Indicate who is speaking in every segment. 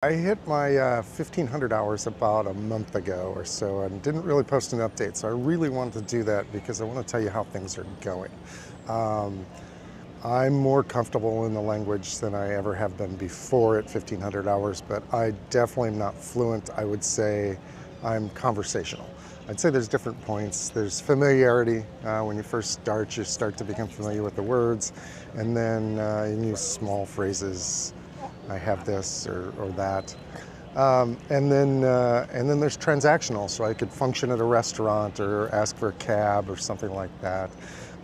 Speaker 1: I hit my 1,500 hours about a month ago or so and didn't really post an update. So I really wanted to do that because I want to tell you how things are going. Um, I'm more comfortable in the language than I ever have been before at 1,500 hours, but I definitely am not fluent. I would say I'm conversational. I'd say there's different points. There's familiarity. When you first start, you start to become familiar with the words, and then you use small phrases. I have this or that. And then there's transactional, so I could function at a restaurant or ask for a cab or something like that.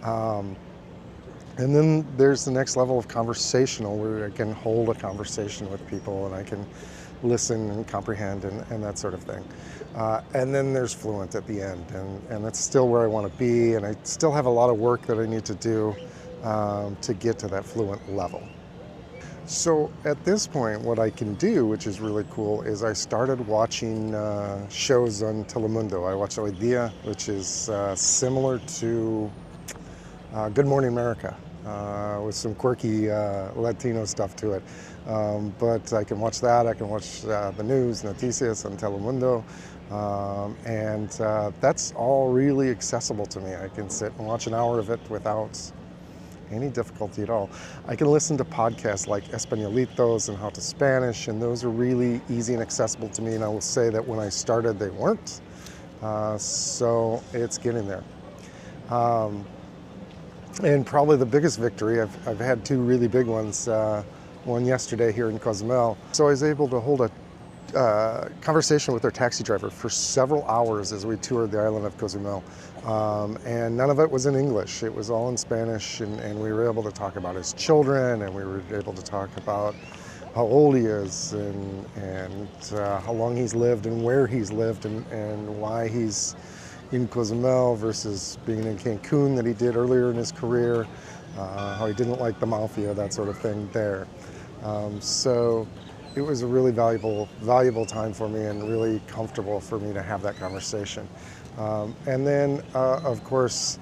Speaker 1: Um, and then there's the next level of conversational, where I can hold a conversation with people and I can listen and comprehend and that sort of thing. And then there's fluent at the end, and that's still where I want to be, and I still have a lot of work that I need to do to get to that fluent level. So at this point, what I can do, which is really cool, is I started watching shows on Telemundo. I watch Hoy Dia, which is similar to Good Morning America, with some quirky Latino stuff to it. But I can watch that. I can watch the news, Noticias on Telemundo. And that's all really accessible to me. I can sit and watch an hour of it without any difficulty at all. I can listen to podcasts like Españolitos and How to Spanish, and those are really easy and accessible to me. And I will say that when I started, they weren't. So it's getting there. And probably the biggest victory, I've had two really big ones, one yesterday here in Cozumel. So I was able to hold a conversation with our taxi driver for several hours as we toured the island of Cozumel. And none of it was in English. It was all in Spanish, and we were able to talk about his children, and we were able to talk about how old he is and how long he's lived and where he's lived and why he's in Cozumel versus being in Cancun that he did earlier in his career, how he didn't like the mafia, that sort of thing there. So it was a really valuable time for me and really comfortable for me to have that conversation. And then, of course,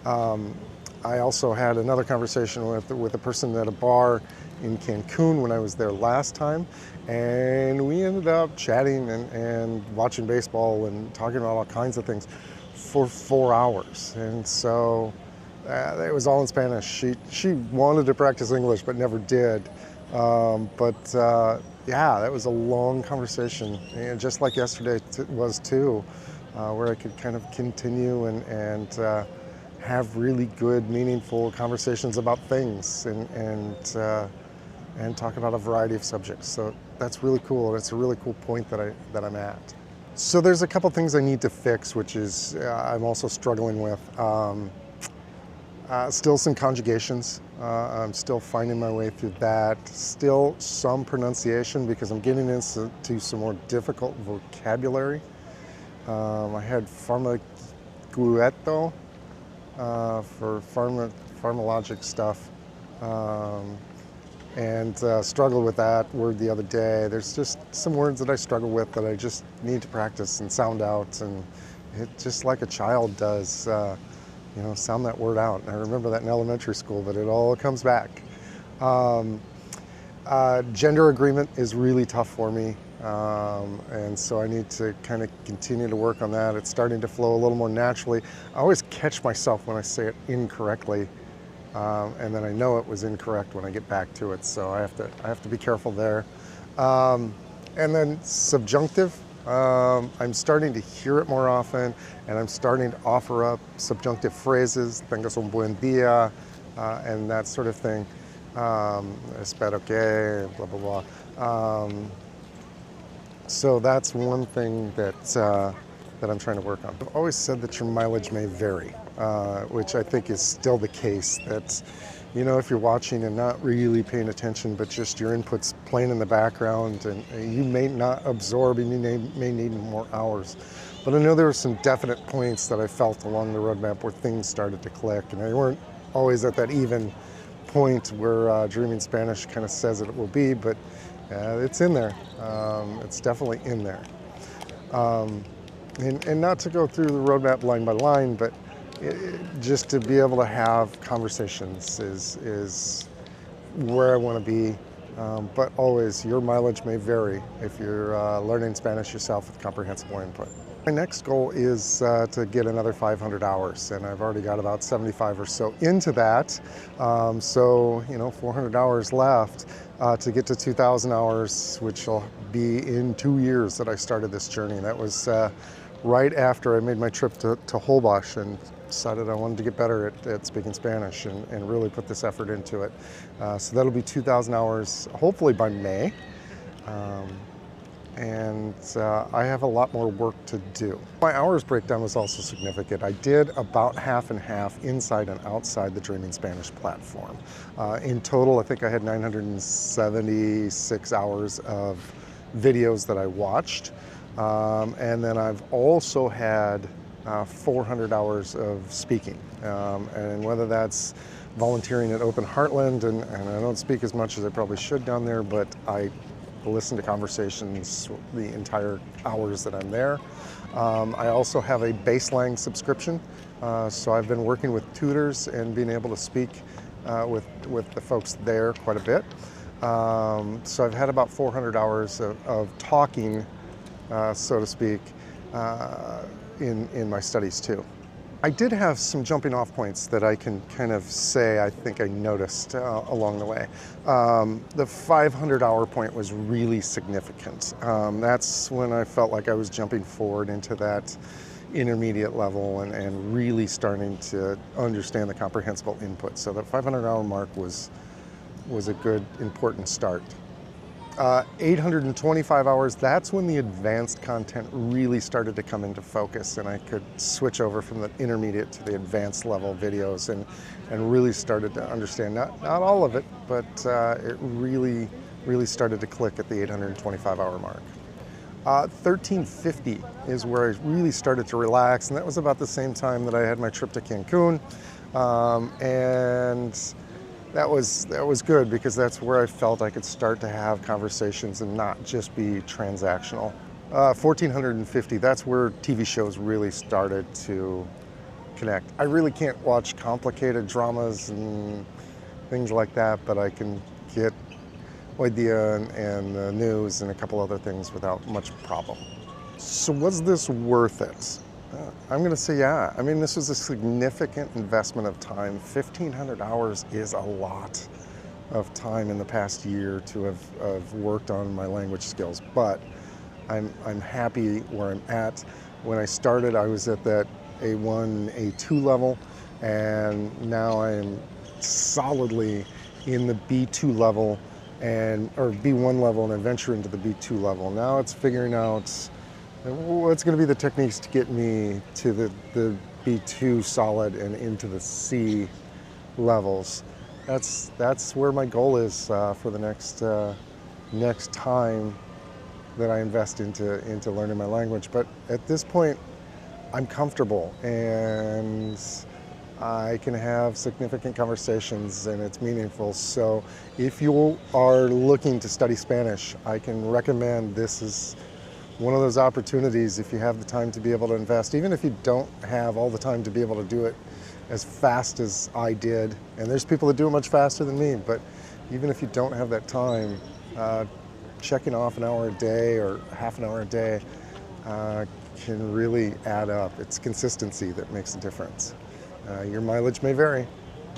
Speaker 1: I also had another conversation with a person at a bar in Cancun when I was there last time, and we ended up chatting and watching baseball and talking about all kinds of things for 4 hours. And so it was all in Spanish. She wanted to practice English but never did. Yeah, that was a long conversation, and just like yesterday was too, where I could kind of continue and have really good, meaningful conversations about things and talk about a variety of subjects. So that's really cool. That's a really cool point that I'm at. So there's a couple things I need to fix, which is I'm also struggling with. Still some conjugations. I'm still finding my way through that. Still some pronunciation because I'm getting into some more difficult vocabulary. I had pharmacueto for pharmacologic stuff, and struggled with that word the other day. There's just some words that I struggle with that I just need to practice and sound out, and it just like a child does. Sound that word out. And I remember that in elementary school, but it all comes back. Gender agreement is really tough for me, and so I need to kind of continue to work on that. It's starting to flow a little more naturally. I always catch myself when I say it incorrectly, and then I know it was incorrect when I get back to it. So I have to be careful there. And then subjunctive. I'm starting to hear it more often, and I'm starting to offer up subjunctive phrases, tengas un buen día, and that sort of thing. Espero que, blah, blah, blah. So that's one thing that I'm trying to work on. I've always said that your mileage may vary, which I think is still the case. That, if you're watching and not really paying attention, but just your input's playing in the background, and you may not absorb and you may need more hours. But I know there were some definite points that I felt along the roadmap where things started to click, and they weren't always at that even point where Dreaming Spanish kind of says it will be, but it's in there. It's definitely in there. And not to go through the roadmap line by line, but just to be able to have conversations is where I want to be but always your mileage may vary if you're learning Spanish yourself with comprehensible input. My next goal is to get another 500 hours, and I've already got about 75 or so into that. So, 400 hours left to get to 2,000 hours, which will be in 2 years that I started this journey. That was right after I made my trip to Holbox and decided I wanted to get better at speaking Spanish and really put this effort into it. So that'll be 2,000 hours, hopefully by May. And I have a lot more work to do. My hours breakdown was also significant. I did about half and half inside and outside the Dreaming Spanish platform. In total, I think I had 976 hours of videos that I watched. And then I've also had 400 hours of speaking. And whether that's volunteering at Open Heartland, and I don't speak as much as I probably should down there, but I listen to conversations the entire hours that I'm there. I also have a baseline subscription, so I've been working with tutors and being able to speak with the folks there quite a bit. So I've had about 400 hours of talking, so to speak, in my studies too. I did have some jumping off points that I can kind of say I think I noticed along the way. The 500-hour point was really significant. That's when I felt like I was jumping forward into that intermediate level and really starting to understand the comprehensible input. So the 500-hour mark was a good, important start. 825 hours, that's when the advanced content really started to come into focus, and I could switch over from the intermediate to the advanced level videos and really started to understand, not all of it, but it really started to click at the 825-hour mark. 1350 is where I really started to relax, and that was about the same time that I had my trip to Cancun. And that was good because that's where I felt I could start to have conversations and not just be transactional. 1450, that's where TV shows really started to connect. I really can't watch complicated dramas and things like that, but I can get idea and the news and a couple other things without much problem. So was this worth it? I'm going to say yeah. I mean, this was a significant investment of time. 1,500 hours is a lot of time in the past year to have worked on my language skills, but I'm happy where I'm at. When I started, I was at that A1, A2 level, and now I am solidly in the B2 level or B1 level and venture into the B2 level. Now it's figuring out what's going to be the techniques to get me to the B2 solid and into the C levels. That's where my goal is for the next time that I invest into learning my language. But at this point, I'm comfortable and I can have significant conversations and it's meaningful. So if you are looking to study Spanish, I can recommend this is one of those opportunities if you have the time to be able to invest, even if you don't have all the time to be able to do it as fast as I did. And there's people that do it much faster than me, but even if you don't have that time, checking off an hour a day or half an hour a day can really add up. It's consistency that makes a difference. Your mileage may vary,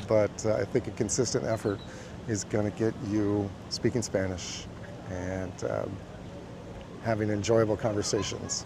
Speaker 1: but I think a consistent effort is going to get you speaking Spanish and having enjoyable conversations.